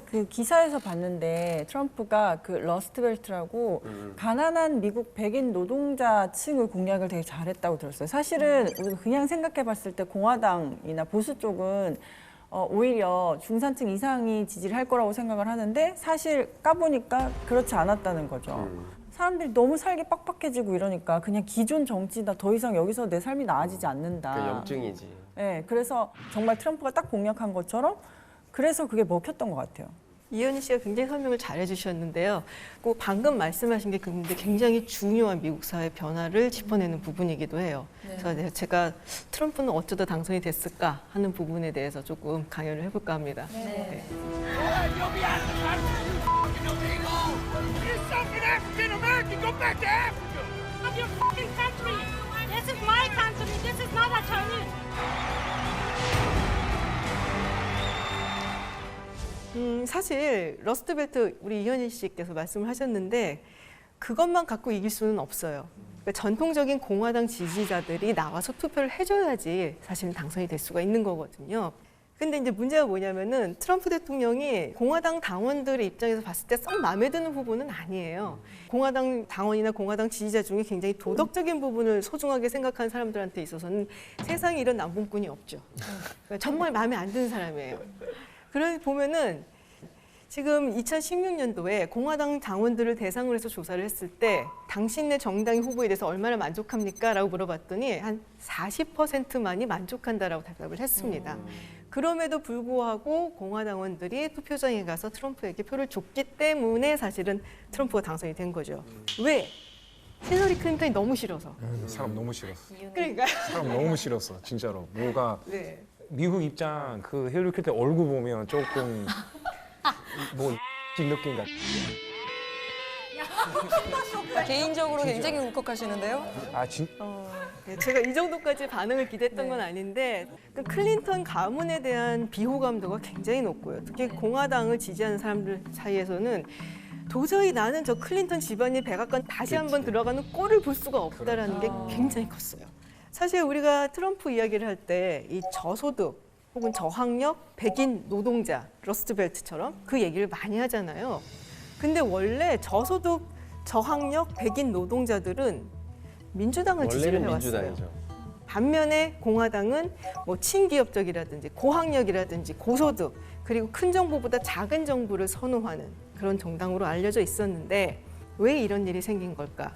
그 기사에서 봤는데 트럼프가 그 러스트벨트라고 가난한 미국 백인 노동자층을 공략을 되게 잘했다고 들었어요. 사실은 우리가 그냥 생각해봤을 때 공화당이나 보수 쪽은 오히려 중산층 이상이 지지를 할 거라고 생각을 하는데 사실 까보니까 그렇지 않았다는 거죠. 사람들이 너무 살기 빡빡해지고 이러니까 그냥 기존 정치다 더 이상 여기서 내 삶이 나아지지 않는다. 그 염증이지. 네, 그래서 정말 트럼프가 딱 공략한 것처럼 그래서 그게 먹혔던 것 같아요. 이현희 씨가 굉장히 설명을 잘 해주셨는데요. 꼭 방금 말씀하신 게 근데 굉장히 중요한 미국 사회 변화를 짚어내는 부분이기도 해요. 그래서 제가 트럼프는 어쩌다 당선이 됐을까 하는 부분에 대해서 조금 강연을 해볼까 합니다. 네. 사실 러스트벨트 우리 이현희 씨께서 말씀을 하셨는데 그것만 갖고 이길 수는 없어요. 그러니까 전통적인 공화당 지지자들이 나와서 투표를 해줘야지 사실은 당선이 될 수가 있는 거거든요. 근데 이제 문제가 뭐냐면은 트럼프 대통령이 공화당 당원들의 입장에서 봤을 때 썩 마음에 드는 후보는 아니에요. 공화당 당원이나 공화당 지지자 중에 굉장히 도덕적인 부분을 소중하게 생각하는 사람들한테 있어서는 세상에 이런 남봉꾼이 없죠. 그러니까 정말 마음에 안 드는 사람이에요. 그래 보면은 지금 2016년도에 공화당 당원들을 대상으로 해서 조사를 했을 때 당신네 정당의 후보에 대해서 얼마나 만족합니까? 라고 물어봤더니 한 40%만이 만족한다라고 대답을 했습니다. 그럼에도 불구하고 공화당원들이 투표장에 가서 트럼프에게 표를 줬기 때문에 사실은 트럼프가 당선이 된 거죠. 왜? 힐러리 클린턴이 너무 싫어서. 사람 너무 싫었어. 그러니까. 사람 너무 싫었어, 진짜로. 뭐가 네. 미국 입장 그 힐러리 클린턴 얼굴 보면 조금 뭐 느낌 같아. 개인적으로 굉장히 울컥하시는데요? 아 진. 네, 제가 이 정도까지 반응을 기대했던 건 아닌데 그 클린턴 가문에 대한 비호감도가 굉장히 높고요. 특히 공화당을 지지하는 사람들 사이에서는 도저히 나는 저 클린턴 집안이 백악관 다시 한번 들어가는 꼴을 볼 수가 없다라는 게 굉장히 컸어요. 사실 우리가 트럼프 이야기를 할 때 이 저소득 혹은 저학력 백인 노동자 러스트벨트처럼 그 얘기를 많이 하잖아요. 근데 원래 저소득 저학력 백인 노동자들은 민주당을 지지를 원래는 해왔어요. 민주당이죠. 반면에 공화당은 뭐 친기업적이라든지 고학력이라든지 고소득 그리고 큰 정부보다 작은 정부를 선호하는 그런 정당으로 알려져 있었는데 왜 이런 일이 생긴 걸까?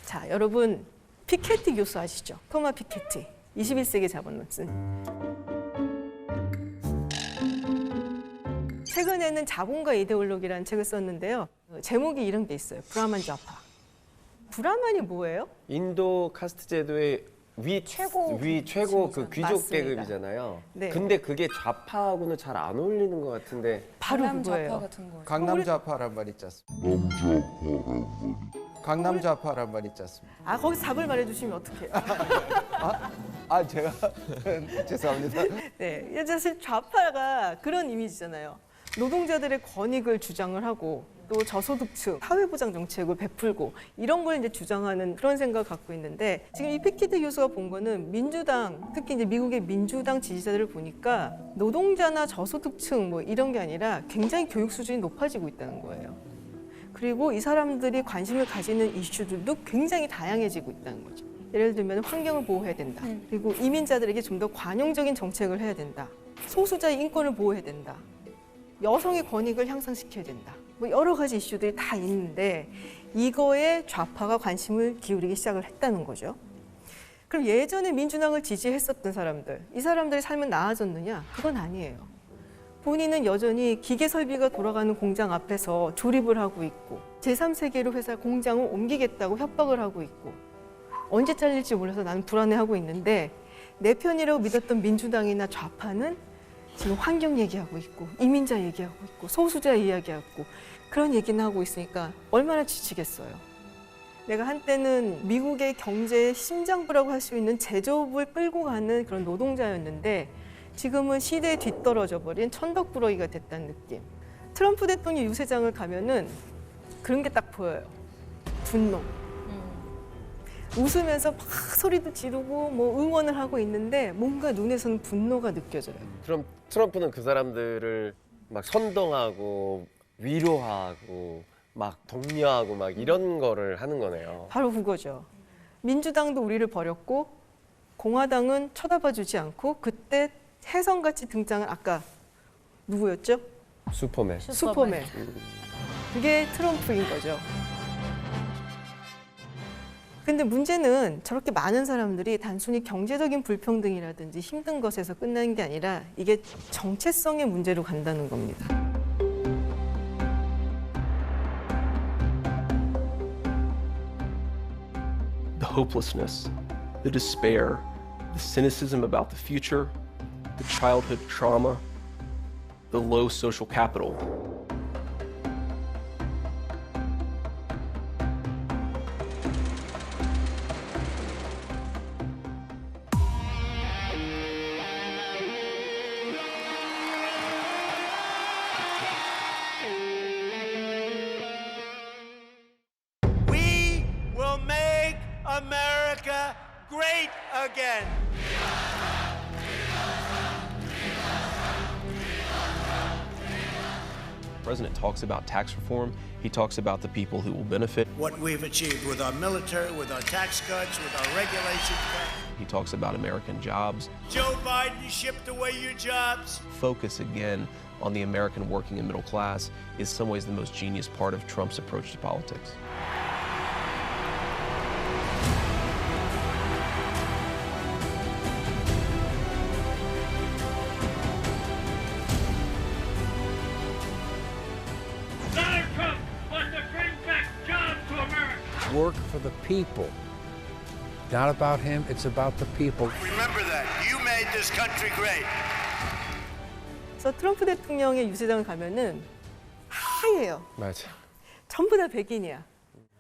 자, 여러분 피케티 교수 아시죠? 토마 피케티, 21세기 자본론 쓴. 최근에는 자본과 이데올로기라는 책을 썼는데요. 제목이 이런 게 있어요. 브라만 좌파. 브라만이 뭐예요? 인도 카스트 제도의 최고 그 귀족 맞습니다. 계급이잖아요. 네. 근데 그게 좌파하고는 잘 안 어울리는 것 같은데. 바로 강남 좌파 그거예요. 같은 거. 강남 좌파란 말 있지 않습니까? 강남 좌파란 말 있지 않습니까? 아, 거기서 답을 말해주시면 어떡해요? 아 제가 죄송합니다. 네, 사실 좌파가 그런 이미지잖아요. 노동자들의 권익을 주장을 하고 또 저소득층 사회보장 정책을 베풀고 이런 걸 이제 주장하는 그런 생각을 갖고 있는데 지금 이 피케티 교수가 본 거는 민주당 특히 이제 미국의 민주당 지지자들을 보니까 노동자나 저소득층 뭐 이런 게 아니라 굉장히 교육 수준이 높아지고 있다는 거예요. 그리고 이 사람들이 관심을 가지는 이슈들도 굉장히 다양해지고 있다는 거죠. 예를 들면 환경을 보호해야 된다. 그리고 이민자들에게 좀 더 관용적인 정책을 해야 된다. 소수자의 인권을 보호해야 된다. 여성의 권익을 향상시켜야 된다. 뭐 여러 가지 이슈들이 다 있는데 이거에 좌파가 관심을 기울이기 시작을 했다는 거죠. 그럼 예전에 민주당을 지지했었던 사람들, 이 사람들의 삶은 나아졌느냐? 그건 아니에요. 본인은 여전히 기계 설비가 돌아가는 공장 앞에서 조립을 하고 있고 제3세계로 회사 공장을 옮기겠다고 협박을 하고 있고 언제 잘릴지 몰라서 나는 불안해하고 있는데 내 편이라고 믿었던 민주당이나 좌파는 지금 환경 얘기하고 있고 이민자 얘기하고 있고 소수자 이야기하고 그런 얘기는 하고 있으니까 얼마나 지치겠어요. 내가 한때는 미국의 경제의 심장부라고 할 수 있는 제조업을 끌고 가는 그런 노동자였는데 지금은 시대에 뒤떨어져 버린 천덕꾸러기가 됐다는 느낌. 트럼프 대통령 유세장을 가면은 그런 게 딱 보여요. 분노. 웃으면서 막 소리도 지르고 뭐 응원을 하고 있는데 뭔가 눈에서는 분노가 느껴져요. 그럼 트럼프는 그 사람들을 막 선동하고 위로하고 막 독려하고 막 이런 거를 하는 거네요. 바로 그거죠. 민주당도 우리를 버렸고 공화당은 쳐다봐주지 않고 그때 혜성같이 등장한 아까 누구였죠? 슈퍼맨. 슈퍼맨. 그게 트럼프인 거죠. 근데 문제는 저렇게 많은 사람들이 단순히 경제적인 불평등이라든지 힘든 것에서 끝나는 게 아니라 이게 정체성의 문제로 간다는 겁니다. The hopelessness, the despair, the cynicism about the future, the childhood trauma, the low social capital. We will make America great again. The president talks about tax reform. He talks about the people who will benefit. What we've achieved with our military, with our tax cuts, with our regulation cuts. He talks about American jobs. Joe Biden shipped away your jobs. Focus again on the American working and middle class is in some ways the most genius part of Trump's approach to politics. Donald Trump wants to bring back jobs to America. Work for the people. Not about him, it's about the people. Remember that. You made this country great. 그래서 트럼프 대통령의 유세장을 가면은 하얘요. 맞아. 전부 다 백인이야.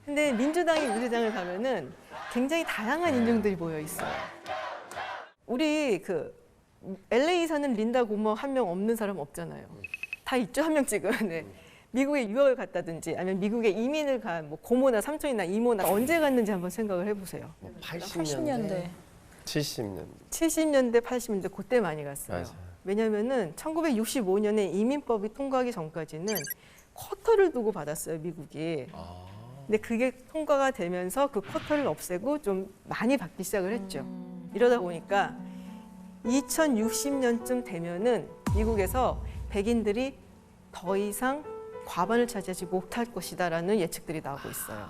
근데 민주당의 유세장을 가면은 굉장히 다양한 인종들이 모여 있어요. 우리 그 LA 사는 린다 고머 한 명 없는 사람 없잖아요. 다 있죠, 한 명씩은. 네. 미국에 유학을 갔다든지 아니면 미국에 이민을 간 뭐 고모나 삼촌이나 이모나 언제 갔는지 한번 생각을 해보세요. 80년대, 70년대. 70년대, 80년대 그때 많이 갔어요. 맞아요. 왜냐하면은 1965년에 이민법이 통과하기 전까지는 쿼터를 두고 받았어요, 미국이. 근데 그게 통과가 되면서 그 쿼터를 없애고 좀 많이 받기 시작을 했죠. 이러다 보니까 2060년쯤 되면은 미국에서 백인들이 더 이상 과반을 차지하지 못할 것이다라는 예측들이 나오고 있어요.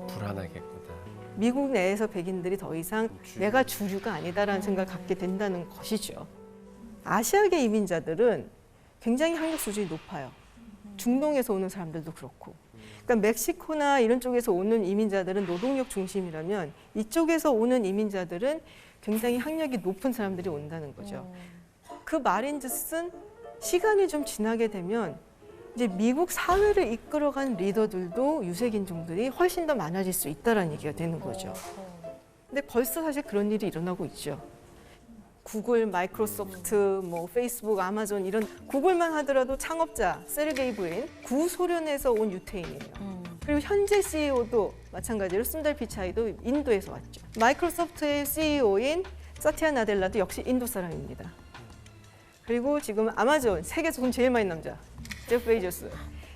불안하겠구나. 미국 내에서 백인들이 더 이상 내가 주류가 아니다라는 생각을 갖게 된다는 것이죠. 아시아계 이민자들은 굉장히 학력 수준이 높아요. 중동에서 오는 사람들도 그렇고. 그러니까 멕시코나 이런 쪽에서 오는 이민자들은 노동력 중심이라면 이쪽에서 오는 이민자들은 굉장히 학력이 높은 사람들이 온다는 거죠. 그 말인즉슨 시간이 좀 지나게 되면 이제 미국 사회를 이끌어간 리더들도 유색인종들이 훨씬 더 많아질 수 있다는 얘기가 되는 거죠. 근데 벌써 사실 그런 일이 일어나고 있죠. 구글, 마이크로소프트, 뭐 페이스북, 아마존 이런 구글만 하더라도 창업자 세르게이 브린 구소련에서 온 유태인이에요. 그리고 현재 CEO도 마찬가지로 순달 피차이도 인도에서 왔죠. 마이크로소프트의 CEO인 사티아 나델라도 역시 인도 사람입니다. 그리고 지금 아마존 세계에서 돈 제일 많이 남자 제프 베이조스.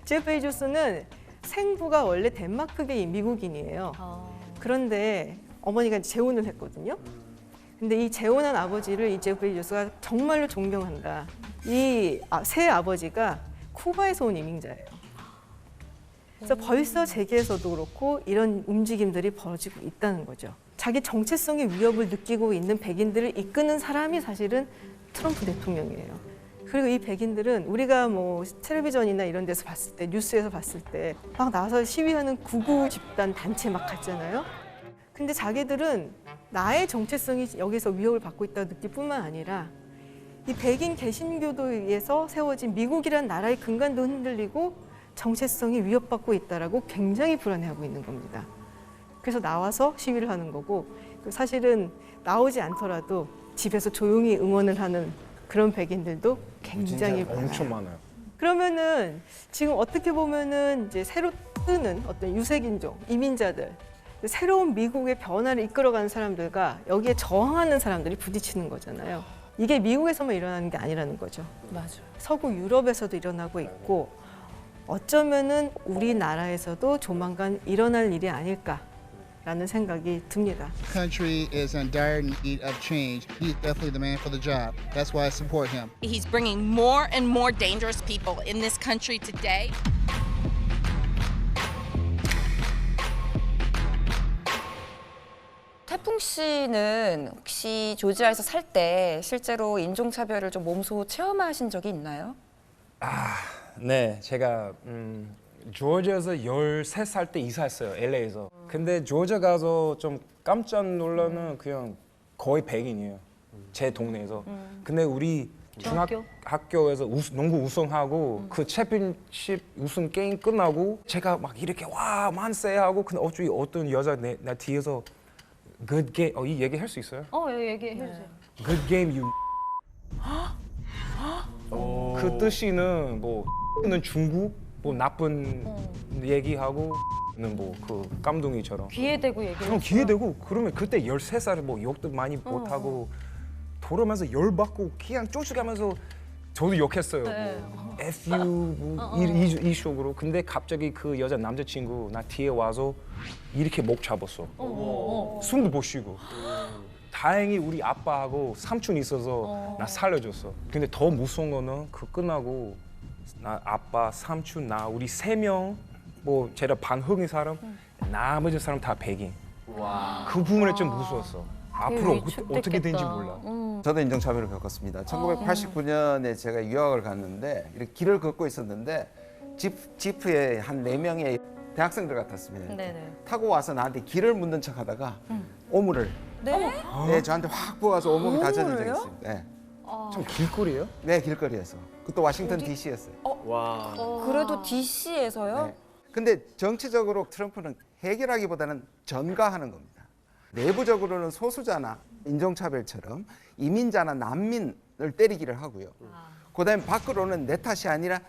제프 베이조스는 생부가 원래 덴마크계 미국인이에요. 그런데 어머니가 재혼을 했거든요. 근데 이 재혼한 아버지를 이 제프 베이조스가 정말로 존경한다. 이 새 아버지가 쿠바에서 온 이민자예요. 그래서 벌써 세계에서도 그렇고 이런 움직임들이 벌어지고 있다는 거죠. 자기 정체성의 위협을 느끼고 있는 백인들을 이끄는 사람이 사실은 트럼프 대통령이에요. 그리고 이 백인들은 우리가 뭐 텔레비전이나 이런 데서 봤을 때, 뉴스에서 봤을 때 막 나와서 시위하는 구구 집단 단체 막 갔잖아요. 근데 자기들은 나의 정체성이 여기서 위협을 받고 있다고 느낄 뿐만 아니라 이 백인 개신교도에서 세워진 미국이라는 나라의 근간도 흔들리고 정체성이 위협받고 있다라고 굉장히 불안해하고 있는 겁니다. 그래서 나와서 시위를 하는 거고 사실은 나오지 않더라도 집에서 조용히 응원을 하는 그런 백인들도 굉장히 많아요. 엄청 많아요. 그러면은 지금 어떻게 보면은 이제 새로 뜨는 어떤 유색인종, 이민자들, 새로운 미국의 변화를 이끌어가는 사람들과 여기에 저항하는 사람들이 부딪히는 거잖아요. 이게 미국에서만 일어나는 게 아니라는 거죠. 맞아요. 서구 유럽에서도 일어나고 있고 어쩌면은 우리나라에서도 조만간 일어날 일이 아닐까라는 생각이 듭니다. Country is in dire need of change. He's definitely the man for the job. That's why I support him. He's bringing more and more dangerous people in this country today. 태풍 씨는 혹시 조지아에서 살 때 실제로 인종차별을 좀 몸소 체험하신 적이 있나요? 네, 제가 조지아에서 13살 때 이사했어요, LA에서. 근데 조지아 가서 좀 깜짝 놀라는 그냥 거의 백인이에요, 제 동네에서. 근데 우리 중학교에서 농구 우승하고 그 챔피언십 우승 게임 끝나고 제가 막 이렇게 와 만세 하고 근데 어떤 여자 나 뒤에서 good game 이 얘기 할 수 있어요? 얘기해 주세요. Good game you. 그 뜻이는 는 중국 뭐 나쁜 얘기하고 는 그 깜둥이처럼. 귀에 대고 얘기를 귀에 대고 그러면 그때 13살에 뭐 욕도 많이 못 하고 돌아면서 열 받고 그냥 쫓아가면서 저도 욕했어요. 뭐 F you 이 식으로. 근데 갑자기 그 여자 남자친구 나 뒤에 와서 이렇게 목 잡았어. 숨도 못 쉬고. 다행히 우리 아빠하고 삼촌 있어서 나 살려줬어. 근데 더 무서운 거는 그 끝나고 나 아빠, 삼촌, 나 우리 3명 뭐 제가 반흑인 사람 나머지 사람 다 백인. 그 부분에 좀 무서웠어. 앞으로 어떻게 되는지 몰라. 저도 인종차별을 겪었습니다. 1989년에 제가 유학을 갔는데 이렇게 길을 걷고 있었는데 지프에 한 4명의 대학생들 같았습니다. 타고 와서 나한테 길을 묻는 척하다가 오물을 네, 저한테 확 부어서 온몸이 다 젖은 적이 있습니다. 네. 좀 길거리예요? 네, 길거리에서. 그것도 워싱턴 DC였어요. 와. 그래도 DC에서요? 네. 근데 정치적으로 트럼프는 해결하기보다는 전가하는 겁니다. 내부적으로는 소수자나 인종차별처럼 이민자나 난민을 때리기를 하고요. 그다음에 밖으로는 내 탓이 아니라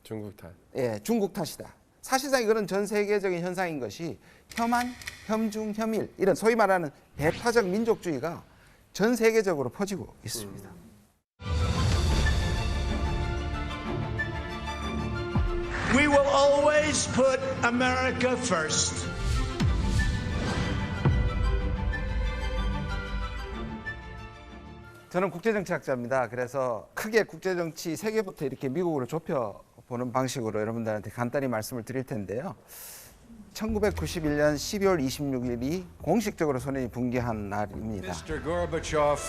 중국 탓. 예, 중국 탓이다. 사실상 이거는 전 세계적인 현상인 것이 혐한, 혐중, 혐일 이런 소위 말하는 배타적 민족주의가 전 세계적으로 퍼지고 있습니다. We will always put America first. 저는 국제정치학자입니다. 그래서 크게 국제정치 세계부터 이렇게 미국으로 좁혀보는 방식으로 여러분들한테 간단히 말씀을 드릴 텐데요. 1991년 12월 26일이 공식적으로 소련이 붕괴한 날입니다. Mr. Gorbachev,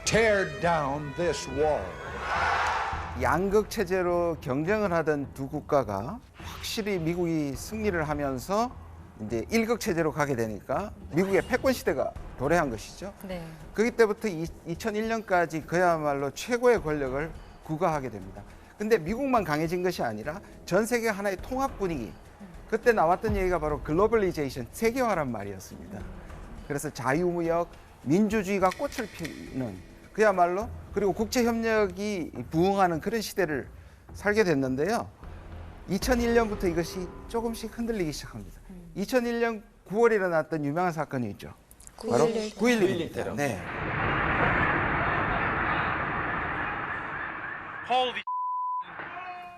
tear down this wall. 양극 체제로 경쟁을 하던 두 국가가 확실히 미국이 승리를 하면서 이제 일극 체제로 가게 되니까 미국의 패권 시대가 도래한 것이죠. 네. 그기 때부터 2001년까지 그야말로 최고의 권력을 구가하게 됩니다. 근데 미국만 강해진 것이 아니라 전 세계 하나의 통합 분위기. 그때 나왔던 얘기가 바로 글로벌리제이션, 세계화란 말이었습니다. 그래서 자유무역, 민주주의가 꽃을 피우는 그야말로 그리고 국제협력이 부흥하는 그런 시대를 살게 됐는데요. 2001년부터 이것이 조금씩 흔들리기 시작합니다. 2001년 9월에 일어났던 유명한 사건이 있죠. 바로 9.11 테러. 네.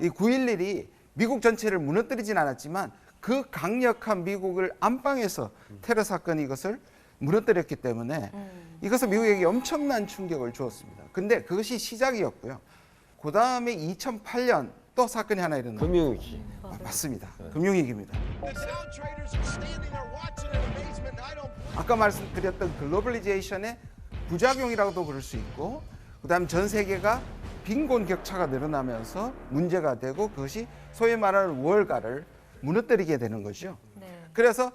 이 9.11이 미국 전체를 무너뜨리진 않았지만 그 강력한 미국을 안방에서 테러 사건이 이것을 무너뜨렸기 때문에 이것은 미국에게 엄청난 충격을 주었습니다. 근데 그것이 시작이었고요. 그 다음에 2008년 또 사건이 하나 일어납니다. 금융위기. 맞습니다. 금융위기입니다. 아까 말씀드렸던 글로벌리제이션의 부작용이라고도 부를 수 있고 그다음 전 세계가 빈곤 격차가 늘어나면서 문제가 되고 그것이 소위 말하는 월가를 무너뜨리게 되는 거죠. 그래서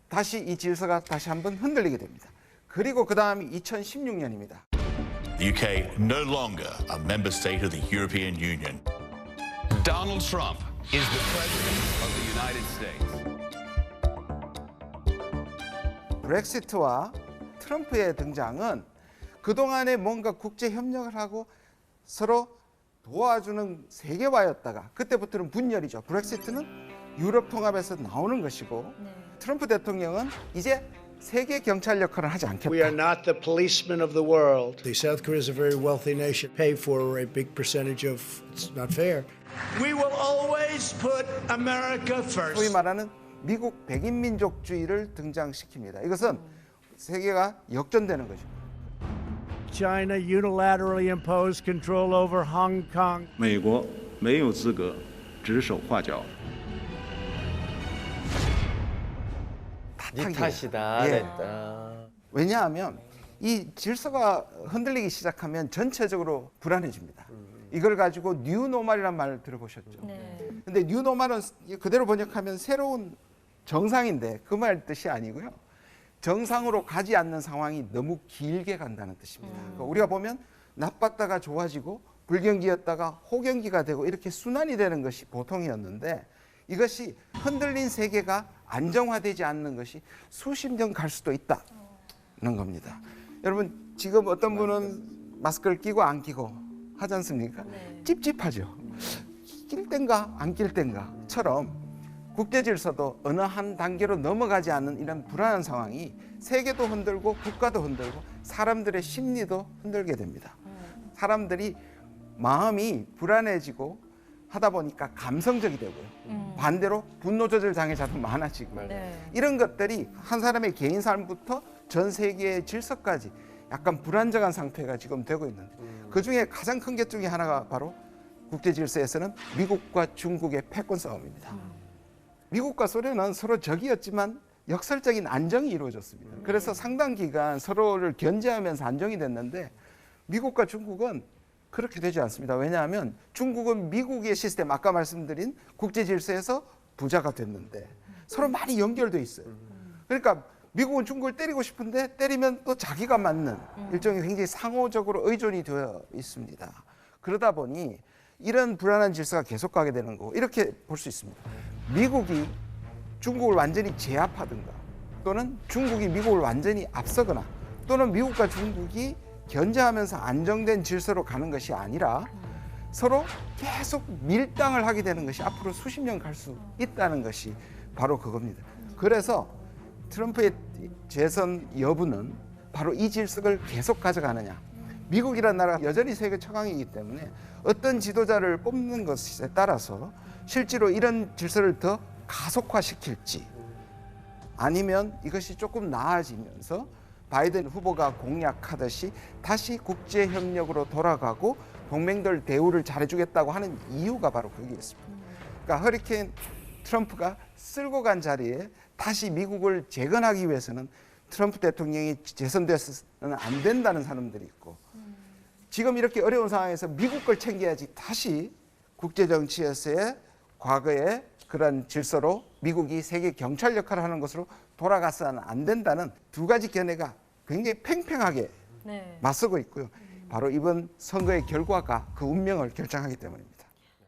다시 이 질서가 다시 한번 흔들리게 됩니다. 그리고 그 다음이 2016년입니다. The UK no longer a member state of the European Union. Donald Trump is the president of the United States. 브렉시트와 트럼프의 등장은 그동안에 뭔가 국제 협력을 하고 서로 도와주는 세계화였다가 그때부터는 분열이죠. 브렉시트는 유럽 통합에서 나오는 것이고 트럼프 대통령은 이제 세계 경찰 역할을 하지 않겠다. We are not the policemen of the world. The South Korea is a very wealthy nation. Pay for a big percentage of it's not fair. We will always put America first. 소위 말하는 미국 백인 민족주의를 등장시킵니다. 이것은 세계가 역전되는 거죠. China unilaterally imposed control over Hong Kong. 美国没有资格指手画脚。 네 탓이다. 예. 냈다. 왜냐하면 이 질서가 흔들리기 시작하면 전체적으로 불안해집니다. 이걸 가지고 뉴노멀이라는 말을 들어보셨죠? 근데 뉴노멀은 그대로 번역하면 새로운 정상인데 그 말 뜻이 아니고요. 정상으로 가지 않는 상황이 너무 길게 간다는 뜻입니다. 그러니까 우리가 보면 나빴다가 좋아지고 불경기였다가 호경기가 되고 이렇게 순환이 되는 것이 보통이었는데 이것이 흔들린 세계가 안정화되지 않는 것이 수십 년 갈 수도 있다는 겁니다. 여러분 지금 어떤 분은 마스크를 끼고 안 끼고 하지 않습니까? 찝찝하죠. 낄 땐가 안 낄 땐가처럼 국제 질서도 어느 한 단계로 넘어가지 않는 이런 불안한 상황이 세계도 흔들고 국가도 흔들고 사람들의 심리도 흔들게 됩니다. 사람들이 마음이 불안해지고 하다 보니까 감성적이 되고요. 반대로 분노 조절 장애자도 많아지고 이런 것들이 한 사람의 개인 삶부터 전 세계의 질서까지 약간 불안정한 상태가 지금 되고 있는데 그중에 가장 큰 것 중에 하나가 바로 국제 질서에서는 미국과 중국의 패권 싸움입니다. 미국과 소련은 서로 적이었지만 역설적인 안정이 이루어졌습니다. 그래서 상당 기간 서로를 견제하면서 안정이 됐는데 미국과 중국은 그렇게 되지 않습니다. 왜냐하면 중국은 미국의 시스템, 아까 말씀드린 국제 질서에서 부자가 됐는데 서로 많이 연결돼 있어요. 그러니까 미국은 중국을 때리고 싶은데 때리면 또 자기가 맞는 일종의 굉장히 상호적으로 의존이 되어 있습니다. 그러다 보니 이런 불안한 질서가 계속 가게 되는 거고 이렇게 볼 수 있습니다. 미국이 중국을 완전히 제압하든가 또는 중국이 미국을 완전히 앞서거나 또는 미국과 중국이 견제하면서 안정된 질서로 가는 것이 아니라 서로 계속 밀당을 하게 되는 것이 앞으로 수십 년 갈 수 있다는 것이 바로 그겁니다. 그래서 트럼프의 재선 여부는 바로 이 질서를 계속 가져가느냐. 미국이라는 나라가 여전히 세계 최강이기 때문에 어떤 지도자를 뽑는 것에 따라서 실제로 이런 질서를 더 가속화시킬지 아니면 이것이 조금 나아지면서 바이든 후보가 공약하듯이 다시 국제협력으로 돌아가고 동맹들 대우를 잘해주겠다고 하는 이유가 바로 거기에 있습니다. 그러니까 허리케인 트럼프가 쓸고 간 자리에 다시 미국을 재건하기 위해서는 트럼프 대통령이 재선돼서는 안 된다는 사람들이 있고 지금 이렇게 어려운 상황에서 미국 걸 챙겨야지 다시 국제정치에서의 과거의 그런 질서로 미국이 세계 경찰 역할을 하는 것으로 돌아가서는 안 된다는 두 가지 견해가 굉장히 팽팽하게 맞서고 있고요. 바로 이번 선거의 결과가 그 운명을 결정하기 때문입니다.